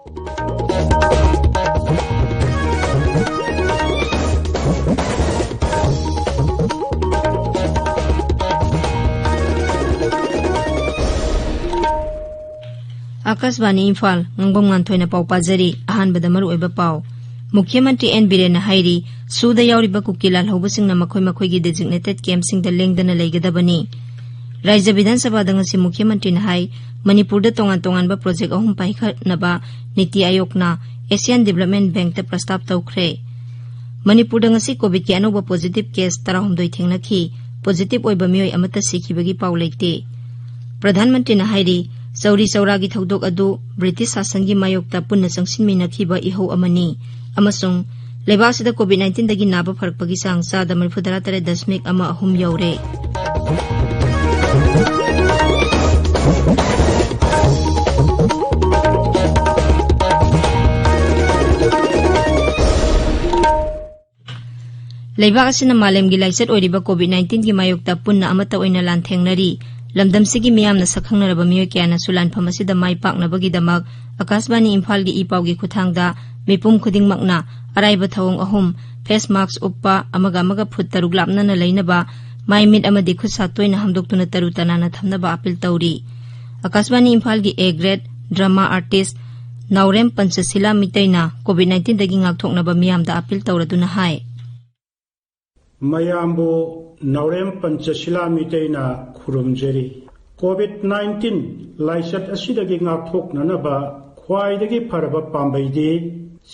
Akashvani Imphal Ngangbam Nganthoi पाव पाजरी अहानबद मरुओइबा पाव मुख्यमंत्री N Biren हाइरी सूदा यावरिबा कुकी लालहौबसिंगना मखोय मखोयगी डेजिग्नेटेड कैम्पसिंगदा लेंगदना लेगदबनी राज्य विधानसभा दंगसी मुख्यमंत्री हाई मणिपुर तोंगान तोंगानबा प्रोजेक्ट अहुम पाइखनबा नीति आयोगना एशियन डेवलपमेंट बैंक प्रस्ताव तौख्रे मणिपुर दंगसी कोविड के अनोबा पॉजिटिव केस 13 थेंगनखी पॉजिटिव ओइबा मियोय अमता सिखिबगी पाव लेते प्रधानमंत्री हाइरी चौरी चौरागी थौदोक अदु ब्रिटिश शासन की मायोक्ता पुन्ना चंगसिनमिनखिबा इहौ अमनी अमसुंग लेबासिदा कोविड-19 दगी नाबा फरकपगी चांग 43.3 यौरे लेबाक असिना मालेमगी लाइचत ओइरिबा कोविड-19 की मायोक्ता पुन्ना अमता ओइना लानथेंगनरी लमदमसिगी मियामना सखंगनरबा मियोय क्याना सुलानफम असिदा माइ पाकनबगीदमक आकाशवाणी इम्फाल की इपाउगी खुथांगदा मिपुम खुदिंगमकना अराइबा थवंग अहुम फेस मास्क उप्पा अमगा अमगा फुट तरुक लापनना लैनबा माइ मिट अमदि खुसा तोइना हमदोक्तुना तरु तनाना थमनबा अपील तौरी आकाशवाणी इम्फाल की A grade drama artist Naorem Panchashila मितैना कोविड-19 दगी ngaktoknaba miyamda appeal tawraduna hai mayambo Naorem Panchashila मितैना खुरुमजरी कोविड-19 लाइसत असिदगी ngaktoknanaba ख्वाइदगी फरबा पांबैदि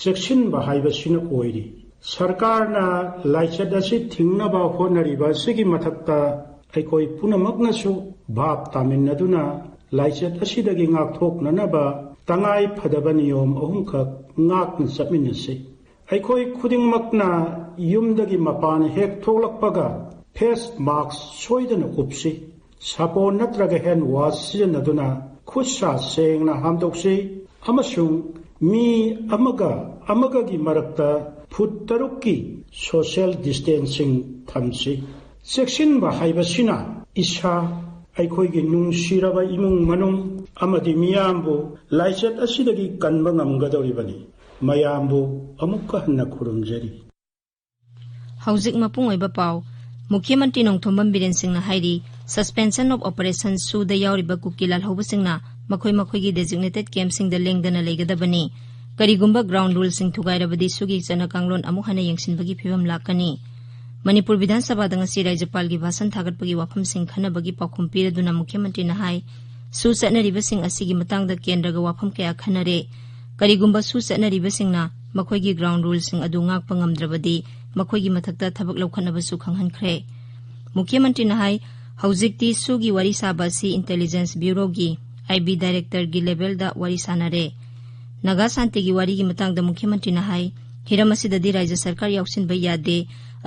सेक्सिनबा हाइबसिना ओइरि सरकारना लाइसत असि थिंगनबा होनरिबा सिगी मथक्ता अइकोइ पुनमकनसु भाप तामिनदुना लाइसत असिदगी ngaktoknanaba तंगाई फदबा नियम अहुमखक ngakna चटमिनसि अइकोइ खुदिंगमकना युमदगी मपान हेक थोलकपगा फेस मास्क सोइदना उपसि सापोन नत्रगा हैंड वाश सिजनदुना खुसा सेंगना हामदोक्सि अमसुंग मी अमगागी मरक्ता फुट तरुक्की सोशल डिस्टेंसिंग थमसि सेक्सिनबा हाइबसिना इसा अइखोइगी नुंसिरबा इमुंग मनुंग अमदि मियामबु लाइचत असिदगी कनबा ngamgadoribani mayambu amukka hanna khurumjari हौजिक मपुंग ओइबा पाव मुख्यमंत्री नोंथोंबम बिरेन सिंहना हाइरी सस्पेंशन ऑफ ऑपरेशन सूदा यावरिबा कुकी लालहौबसिंगना मखोय मखोयगी डेजिग्नेटेड कैम्पसिंग द लेंगदना लेगदबनी करिगुंबा ग्राउंड रूल सिंह थुगाइरबदी सुगी जना कांगलोन अमुक हना यंगसिनबगी फिबम लाकनी मणिपुर विधानसभा दंगसी राज्यपाल की भाषण थागतपगी वाफम सिंह खनबगी पाखुम पीरदुना मुख्यमंत्री नाहाई सु चटनरिबसिंग असिगी मतंगदा केंद्रगा वाफम कया खनरे करिगुंबा सु चटनरिबसिंगना मखोयगी ग्राउंड रूल सिंह अदु ngakpa ngamdrabadi मखोयगी मथक्ता थबक लौखनबसु खंगहनख्रे मुख्यमंत्री नाहाई हौजिकती सुगी वारी साबासी इंटेलिजेंस ब्यूरो की आईबी डायरेक्टर की लेवल दा वारी सानरे नगा शांति की वारी की मतंगदा मुख्यमंत्री नाहाई हिरम असिददी राज्य सरकार याउसिनबा यादे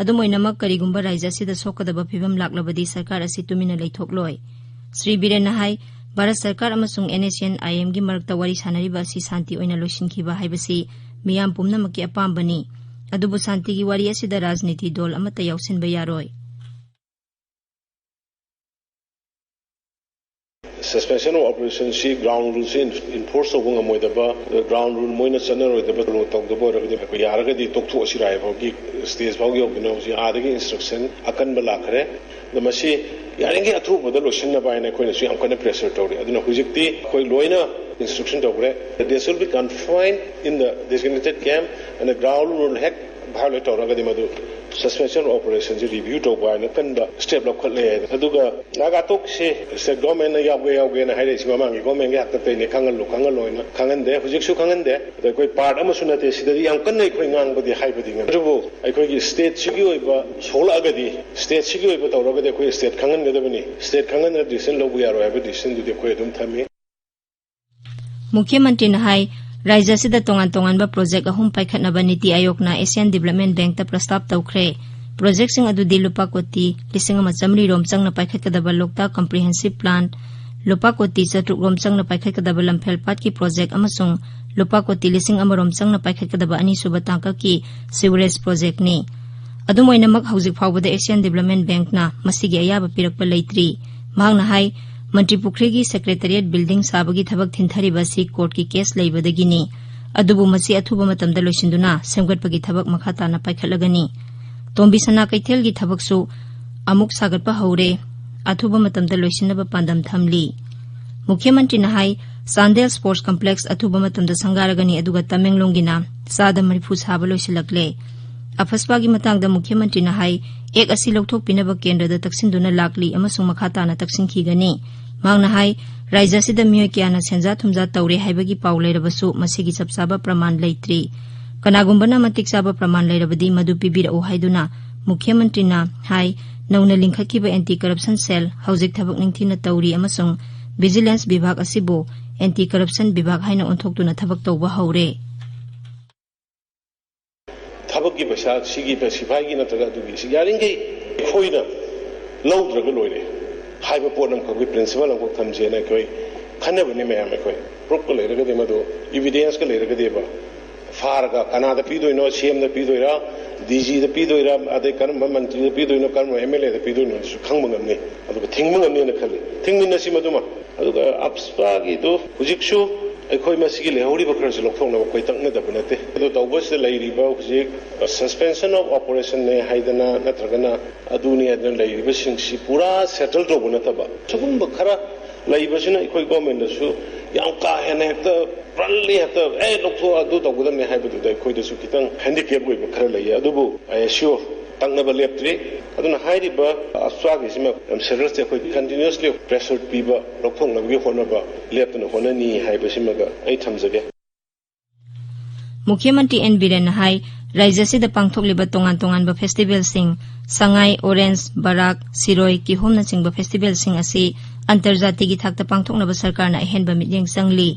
अदुमोइनमक करिगुंबा राज्य असिदा सोकदबा फिबम लाक्लबदी सरकार असि तुमिना लैथोकलोय श्री बीरेन नाहाई भारत सरकार अमसुंग एनएसएन आईएम की मरक्ता वारी सानरिबा असि शांति ओइना लोइसिनखिबा हाइबसी मियाम पुमनमकी अपाम्बनी अदुबु शांति की वारी असिदा राजनीति दल अमता याउसिनबा यारोय Suspension of operation C ground rules enforce of ground rule moina channel the battle talk the border the yaragadi talk to asirai ki stage bagi ogino si adagi instruction akan balakre the masi yaringi athu bodalo shinna baina koina su amkane pressure tawri aduna hujikti koi loina instruction tawre they should be confined in the designated camp and the ground rule hack violate tawragadi madu suspension operations review to by na kanda step up khatle aduga naga tok se government na yawge na haire sima mangi government ge hakta ne khangal loina khangan de hujik su khangan de da koi part ama sunate sidari yam kan nei khoi ngang bodi haibadi ngang rubu ai koi gi state sigi oiba sola agadi state sigi oiba tawraga de koi state khangan ge dabani state khangan na decision lobu yaro ai decision du de koi dum thami मुख्यमंत्री नहाई राज्य से तोंगान तोंगानबा project अहुम पाइखनबा नीति आयोगना Asian development bank ता प्रस्ताव तौख्रे project Singh अदुदी लुपा कोटी 1,100 रोम चंगना पाइखकदबा लोकता comprehensive plan लुपा कोटी 4 रोम चंगना पाइखकदबा लमफेल पाट की प्रोजेक्ट अमसुंग लुपा कोटी 1,000 रोम चंगना पाइखकदबा अनीसुबा तांका की सीवरेज प्रोजेक्ट ने अदुमोइनमक हौजिक फावबदा एशियन डेवलपमेंट बैंक ना मसिगी अयाबा पिरकपा लैत्री मांगना हाई मंत्री पुखरी की सेक्रेटेरिएट बिल्डिंग साबगी थबक थिंथरिबा सी कोर्ट की केस लैबदगिनी अदुबु मसी अथुबा मतमदा लोइसिंदुना सेमगटपगी थबक मखा ताना पाइखटलगनी तोंबी सना कैथेलगी थबकसु अमुक सागटपा हौरे अथुबा मतमदा लोइसिनबा पांदम थमली मुख्यमंत्री नहाई चांदेल स्पोर्ट्स कॉम्प्लेक्स अथुबा मतमदा संगारगनी अदुगा तमेंगलोंगिना सादा मरिफु साबा लोइसिलकले अफसपागी मतंगदा मुख्यमंत्री नहाई एक असि लौथोकपिनबा केंद्रदा तक्सिंदुना लाकली अमसुंग मखा ताना तक्सिंखिगनी मांग नहाई राइजासिदा मियोय क्याना सेंजा थुमजा तौरे हाइबगी पाउ लेरबसु मसिगी चपचाबा प्रमाण लेत्री कनागुंबना मतिक चाबा प्रमाण लेरबदी मदु पिबिरउ हाइदुना मुख्यमंत्रीना हाई नौना लिंखकिबा एंटी करप्शन सेल हौजिक थबक निंथिना तौरी अमसुंग विजिलेंस विभाग असिबो एंटी करप्शन विभाग हाइना ओंथोक्तुना थबक तौबा हौरे थबकी पैसा सिगी सिफाई नत्रगा दुगी यारिंगै खोइना लौद्रगा लोइरे हाइबा पोटम खबि प्रिंसिपल अमको थमजेना कोइ खनबनि मैम कोइ प्रूफ को लेरगदे मदो एविडेंस का लेरगदेबा फारगा कनादा पीदोइनो सीएम दा पीदोइरा डीजी दा पीदोइरा अदे कर्म मंत्री दा पीदोइनो कर्म एमएलए दा पीदोइनो खंगमंगमने अदुगा थिंगमंगमने खले थिंगमिनसी मदुमा अदुगा अपस्पागी दो हुजिकसु अखोई मसिगी लेहौरिबा खरसु लौथोंनबा कोइ तंगनदबा नते अदु तौबस लैरिबा हुजिक सस्पेंशन ऑफ ऑपरेशन ने हाइदना नत्रगना अदुनी अदन लैरिबा सिंगसी पूरा सेटल तौबा नतबा सगुंबा खरा लैबसिना अखोई गवर्नमेंटसु याम का हेने हेक्ता प्रली हेक्ता ए लौथो अदु तौबदने हाइबदुदा अखोइदसु खितंग हैंडिकैप ओइबा खरा लैया अदुबु आईएसओ तंगनबा लेप्त्री अदुना हाइरिबा अस्वागिसिमा सेरियसली अखोइ कंटिन्यूअसली प्रेशर पीबा लौथोंनबगी होनबा लेप्तना होननी हाइबसिमागा आई थमजगे मुख्यमंत्री एन बीरेन हाई राज्यसिदा पांगथोकलिबा तोंगान तोंगानबा फेस्टिवल सिंग संगाई ऑरेंज बराक सिरोय किहोमना चिंगबा फेस्टिवल सिंग असि अंतर्जातीय थाकता पांगथोकनबा सरकारना अहेनबा मित्येंग संगली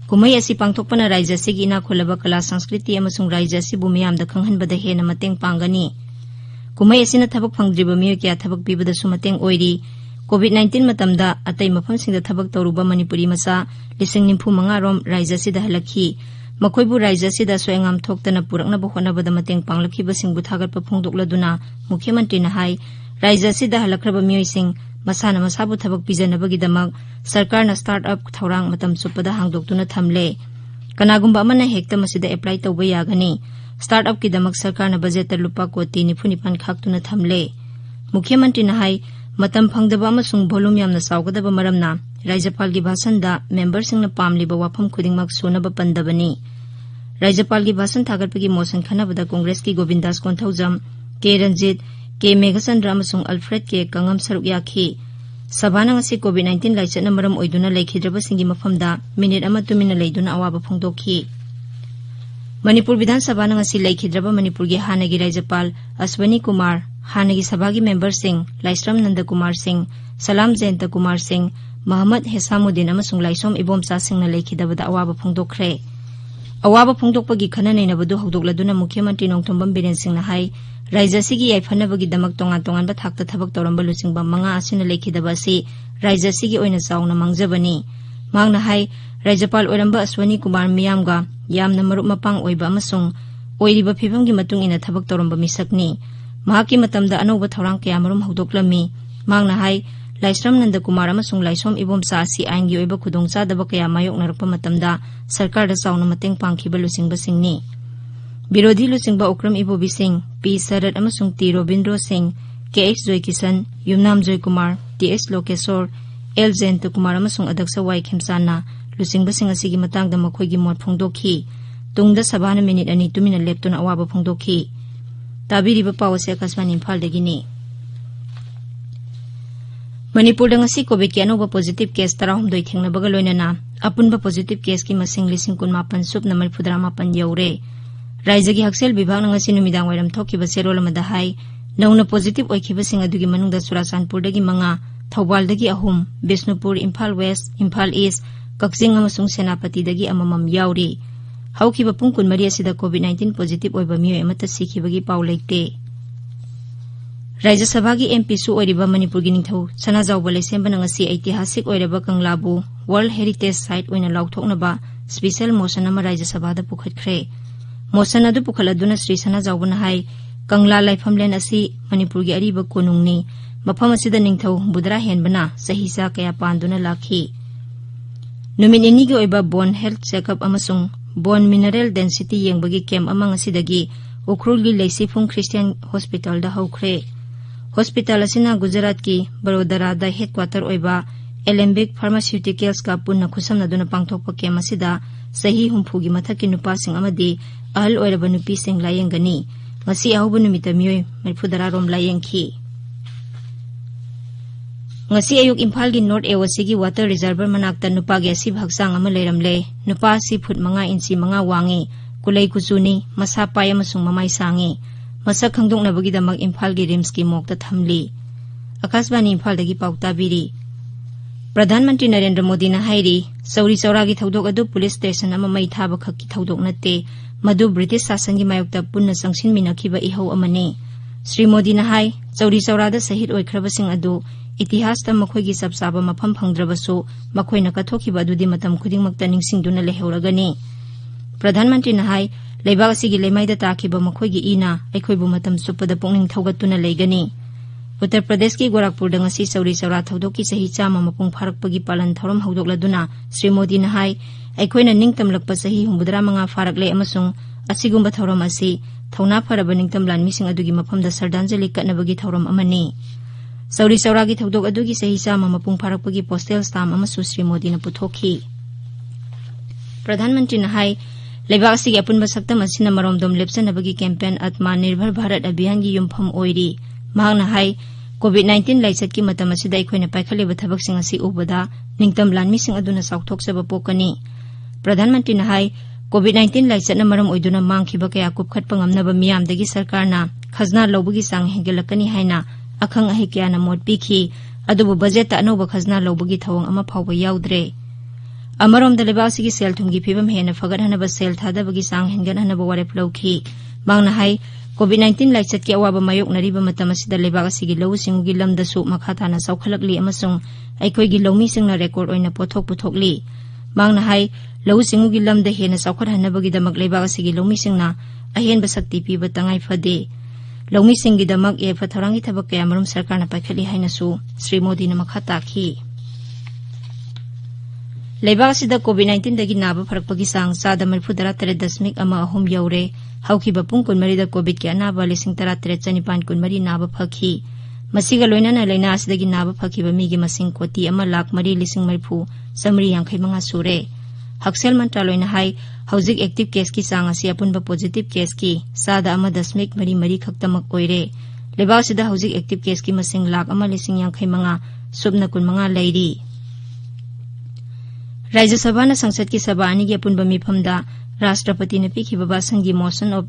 कुमई असि पांगथोकपना राज्यसिगी इना खोलबा कला संस्कृति अमसुंग राज्यसिबु मियामदा खंगहनबदा हेना मतेंग पांगनी कुमई असिना थबक फंगद्रिबा मियोय क्या थबक पीबदसु मतेंग ओइरी कोविड-19 मतमदा अतै मफमसिंगदा थबक तौरुबा मणिपुरी मचा 95 रोम राज्यसिदा हलखी मखोइबु राज्यसिदा सोयंगाम थोक्तना पुरकनबा होनबदा मतेंग पांगलखिबसिंगबु थागतपा फोंदोकलदुना मुख्यमंत्रीना हाई राज्यसिदा हलखरबा मियोयसिंग मसाना मसाबु थबक पिजनबगिदमक सरकारना स्टार्टअप थौरांग मतम चुपदा हांगदोक्तुना थमले कनागुंबा अमना हेक्ता मसिदा एप्लाई तौबा यागनी स्टार्टअप की दमक सरकारना बजेट लुपा कोटी 95 खाक्तुना थमले मुख्यमंत्रीना हाई मतम फंगदबा अमसुंग वॉल्यूम यामना सावगदबा मरमना राज्यपाल की भाषणदा मेंबरसिंगना पामलिबा वाफम खुदिंगमक सुनबा पंदबनी राज्यपाल की भाषण थागतपगी मोशन खनबदा कांग्रेस की गोविंदास कोंथौजम के रंजीत के मेघचंद्र अमसुंग अल्फ्रेड के कंगम सरुक याखी सभाना ngasi कोविड-19 लाइचना मरम ओइदुना लेखिद्रबसिंगी मफमदा मिनिट अमा तुमिना लेदुना अवाबा फोंदोखी मणिपुर विधानसभा ngasi लेखिद्रबा मणिपुर की हानगी राज्यपाल अश्वनी कुमार हानगी सभा की मेंबर सिंह लाइस्रम नंद कुमार सिंह सलाम जयंत कुमार सिंह मोहम्मद हेसामुद्दीन अमसुंग लाइसोम इबोमचा सिंहना लेखिदबदा अवाबा फोंदोखरे अवाबा फोंदोकपगी खननैनबदु हौदोकलदुना मुख्यमंत्री नोंथोंबम बीरेन सिंहना हाई राज्यसिगी याइफनबगी दमक तोंगान तोंगानबा थाकता थबक तौरंबा लुचिंगबा मंगा असिना लेखिदबसी राज्यसिगी ओइना चाउना मांगजबनी मांगना हाई राज्यपाल ओइरंबा अश्वनी कुमार मियामगा यामना मरुप मपांग ओइबा अमसुंग ओइरिबा फिबमगी मतुंग इना थबक तौरंबा मिसकनी महाकी मतमदा अनौबा थौरांग कयामरुम हौदोकलमी मांगना हाई लाइस्रम नंद कुमार अमसुंग लाइसोम इबोमचा असि आइनगी ओइबा खुदोंचादबा कया मायोकनरपा मतमदा सरकारदा चाउना मतेंग पांगखिबा लुचिंगबसिंगनी विरोधी लुचिंगबा उक्रम इबोबी सिंह पी शरद अमसुंग T Robindro Singh K H Joy Kishan Yumnam Joy Kumar T H Lokeshwar L Jayanta Kumar अमसुंग अध्यक्ष वाई खेमचाना लुचिंगबसिंग असिगी मतंगदा मखोइगी मोट फोंदोखी तुंगदा सभाना मिनिट अनि तुमिना लेप्तुना अवाबा फोंदोखी ताबिरिबा पावसे आकाशवाणी इम्फालदगिनी मणिपुर ngasi कोविड के अनोबा पॉजिटिव केस 12 थेंगनबगा लोइनना अपुनबा पॉजिटिव केस की मसिंग 18 सुबना 48 यौरे राज्य की हक्सेल विभाग ngasi नुमिदांग वाइरम थोकिबा सेरोल अमदा हाई नौना पॉजिटिव ओइखिबसिंग अदुगी मनुंगदा सुराचानपुरदगी 5 थौबालदगी 3 बिष्णुपुर इम्फाल वेस्ट इम्फाल ईस्ट कक्जिंग अमसुंग सेनापतिदगी अममम याउरी हौखिबा पुंग 12 असिदा कोविड-19 पॉजिटिव ओइबा मियोय अमता सिखिबगी पाउ लेते राज्यसभा की एमपी सु ओइरिबा मणिपुर की निंगथौ सनाजाउबा लेसेंबना ngasi ऐतिहासिक ओइरबा कंगलाबु वर्ल्ड हेरिटेज साइट ओइना लाउथोकनबा स्पेशल मोशन अमा राज्यसभादा पुखटख्रे मोशन अदु पुखलदुना श्री सनाजाउबना हाई कंगला लाइफमलेन असि मणिपुर की अरिबा कोनुंगनी मफम असिदा निंगथौ बुदरा हेनबना सहिसा कया पांदुना लाखी नुमिन इनिगी ओइबा बोन हेल्थ चेकअप अमसुंग bone mineral density yengbagi camp amang asidagi ukrulgi leisifung Christian Hospital da haukhre hospital asina Gujarat ki Barodara da headquarter oiba Alembic Pharmaceuticals ka punna khusamna duna pangthokpa camp asida sahi humpugi mathaki nupa sing amadi ahal oiraba nupi sing layengani ngasi ahubu numita miyoi merfudara rom layengki ngasi ayuk Imphal gi North East gi water reservoir manakta nupa gi asi bhagsang ama leiramle nupa si phut 5 inchi 5 wangi kulei kuchuni masa pai amasung mamai sangi masak khangdoknabagi damak Imphal gi rims ki mokta thamli Akashbani Imphal dagi pauta biri Pradhanmantri Narendra Modi na hairi sauri sauragi thaudok adu police station ama mai thaba khakki thaudok natte madu British sasan gi mayokta punna sangsin minakhiba ihau amani Sri Modi na hai sauri saurada sahid oikhrabasing adu इतिहास ता मखोई की सबसाबा मफम फंगद्रबसो मखोई न कथोखिबा दुदि मतम खुदिंगमक्ता निंगसिंगदुना लेहौरगनी प्रधानमंत्री नहाई लेबाग सिगी लेमाइदा ताखिबा मखोई की इना अखोइबु मतम सुपदा पोंगनिंग थौगतुना लेगनी उत्तर प्रदेश की गोरखपुर दंगसी सौरी सौरा थौदोकी सही चामा मपुंग फारकपगी पालन थौरम हौदोकलदुना श्री मोदी नहाई अखोइना निंगतमलकपा सही 75 फारकले अमसुंग असिगुंबा थौरम असि थौना फरबा निंगतम लानमिसिंग अदुगी मफमदा सरदांजलि कटनबगी थौरम अमनी सौरी सौरागी थौदोक अदुगी सही चामा मपुंग फारकपगी पोस्टल स्टाम्प अमसु श्री मोदी न पुथोखी प्रधानमंत्री नहाई लेबासी की अपुनबा सक्तम असिना मरोमदोम लेप्सनबगी कैंपेन आत्मनिर्भर भारत अभियान की युमफम ओइरी महांगना हाई कोविड-19 लाइसत की मतम असिदा अखोइना पाइखलेबा थबकसिंग असि उबदा निंगतम लानमिसिंग अदुना साउथोक्सबा पोकनी प्रधानमंत्री नहाई कोविड-19 लाइसत न मरम ओइदुना मांगखिबा कया कुपखटपा ngamnaba मियामदगी सरकारना खजना लौबगी सांग हेंगेलकनी हाइना अखंग अहि क्याना मोट पीखी अदुबु बजेट अनोबा खजना लौबगी थवंग अमा फावबा याउद्रे अमरोम दलेबासी की सेल थुंगी फिबम हेना फगरहनबा सेल थादबगी सांग हेंगनहनबा वारेप लौखी मांगना हाई कोविड-19 लाइसत की अवाबा मायोकनरिबा मतम असिदा लेबासी की लौ सिंगुगी लमदसु मखाताना सौखलकली अमसुंग अखोइगी लौमी सिंगना रेकॉर्ड ओइना पोथोक पुथोकली मांगना हाई लौ सिंगुगी लमदा हेना सौखरहनबगी दमक लेबासी की लौमी सिंगना अहेनबा शक्ति पीबा तंगाई फदे लौमी सिंगी दमक ए फथौरांगी थबक कयामरुम सरकारना पाइखली हाइनासु श्री मोदी न मखा ताखी लेबासीदा कोविड-19 दगी नाबा फरकपगी सांग चादा 43.3 यौरे हौखिबा पुंग 12 दा कोविड के अनाबा 13,913 नाबा फखी मसिगा लोइनाना लैना असिदगी नाबा फखिबा मीगी मसिंग कोटी 1,03,935 सुरे हक्सेल मंत्रालयना हाई हौजिक एक्टिव केस की सांग असि अपुनबा पॉजिटिव केस की सादा 1.3 खक्तमक ओइरे लेबासीदा हौजिक एक्टिव केस की मसिंग 1,50,000 सुबना 15 लैरी राज्य सभा न संसद की सभा अनी की अपुनबा मिफमदा राष्ट्रपति ने पीखिबा बासंगी मोशन ऑफ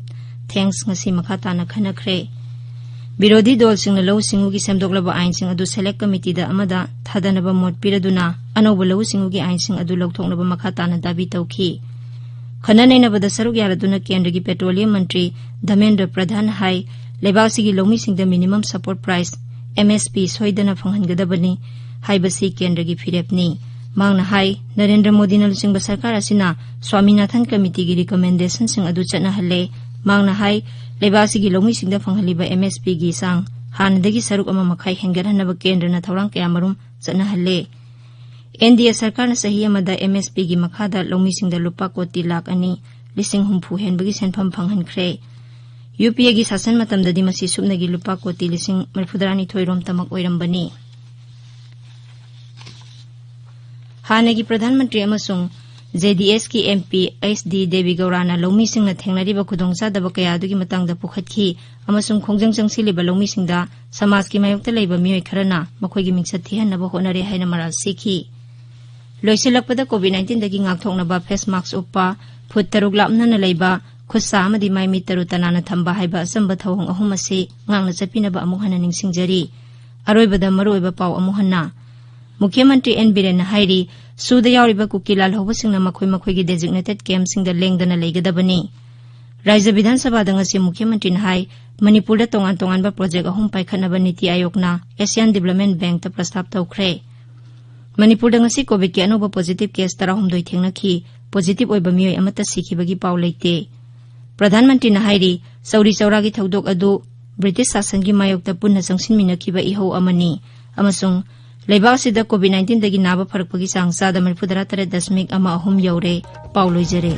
थैंक्स ngasi मखाता न खनखरे विरोधी दल सिंह लौ सिंगु की सेमदोकलबा आइन सिंह अदु सेलेक्ट कमिटी दा अमदा थादनबा मोट पिरदुना अनोबा लौ सिंगु की आइन सिंह अदु लौथोकनबा मखाता न दाबी तौखी खननैनबदा सरुक यारदुना केंद्र की पेट्रोलियम मंत्री धर्मेंद्र प्रधान हाई लेबासी की लौमी सिंह दा मिनिमम सपोर्ट प्राइस MSP सोइदना फंगहनगदबनी हाइबसी केंद्र की फिरेपनी मांगना हाई नरेंद्र मोदी न लुसिंगबा सरकार असिना स्वामीनाथन कमिटी की रिकमेंडेशन सिंह अदु चनहले मांगना हाई लेबासी की लौमी सिंह दा फंगहलिबा MSP की सांग हानदगी सरुक अमा मखाई हेंगरहनबा केंद्र न थौरांग कयामरुम चनहले NDA सरकार न सही अमदा MSP की मखादा लौमी सिंह दा लुपा कोटी लाख 2,50,000 हेनबगी सेनफम फंगहनख्रे UPA की शासन मतमददी मसी सुबनगी लुपा कोटी 42,000 रोम तमक ओइरंबनी हाने की प्रधानमंत्री अमसुंग JDS की MP SD देवी गौराना लौमी सिंगना थेंगनरिबा खुदोंचादबा कयादुगी मतंगदा पुखतखी अमसुंग खोंजंग जंगसिलिबा लौमी सिंगदा समाज की मायोक्ता लैबा मियोय खरना मखोइगी मिंगसत थिहनबा होनरे हाइना मराल सिखी लोइसिलकपदा कोविड-19 दगी ngaktoknaba face mask उपा फुट 6 लापनना लैबा खुसा अमदि माइमी तरु तनाना थंबा हाइबा असंबा थौंग अहुम असे ngang चपिनबा अमु हना निंगसिंगजरी अरोइबदा मरोइबा पाव अमु हना मुख्यमंत्री N Biren हाइरी सुदा यावरिबा कुकीलाल होबसिंगना मखोई डेजिग्नेटेड कैंपसिंगदा लेंगदना लेगदबनी राज्य विधानसभा दंगसी मुख्यमंत्री हाई मणिपुर तोंगान प्रोजेक्ट अहुम पाइखनबा नीति आयोगना एशियन डेवलपमेंट बैंक ता प्रस्ताव तौख्रे मणिपुर दंगसी कोविड के अनोबा पॉजिटिव केस 13 थेंगनखी पॉजिटिव ओइबा मियोय अमता सिखिबगी पाव लेते प्रधानमंत्री हाइरी सौरी सौरागी थौदोक अदु ब्रिटिश शासन की मायोक्ता पुन्ना संगसिनमिनखिबा इहो अमनी अमसुंग लेबासीदा कोविड-19 दगी नाबा फरकपगी सांग 43.3 यौरे पाव लोइजरे।